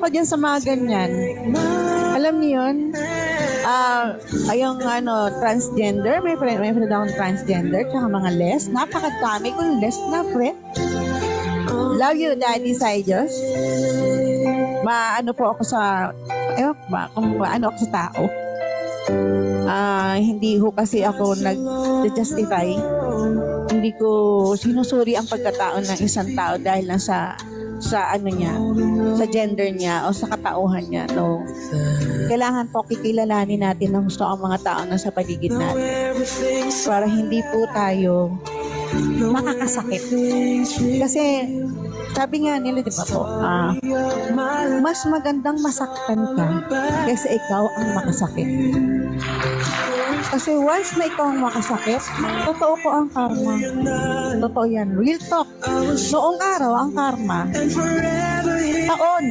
ako dyan sa mga ganyan. Alam niyo yun? Yung transgender, may friend akong transgender, tsaka mga les. Napakadami kong les na friend. Love you, Daddy Sayos. Maano po ako sa, ewan ko ba, kung ano ako sa tao. Hindi ho kasi ako nag-justify. Hindi ko sinusuri ang pagkatao ng isang tao dahil lang sa ano niya, sa gender niya o sa katauhan niya. No. Kailangan po kikilalanin natin ng gusto ang mga tao na sa paligid natin para hindi po tayo makakasakit. Kasi sabi nga nila, di ba po, mas magandang masaktan ka kaysa ikaw ang makasakit. Kasi once na ikaw ang makasakit, totoo po ang karma. Totoo yan. Real talk. Noong araw, ang karma, taon.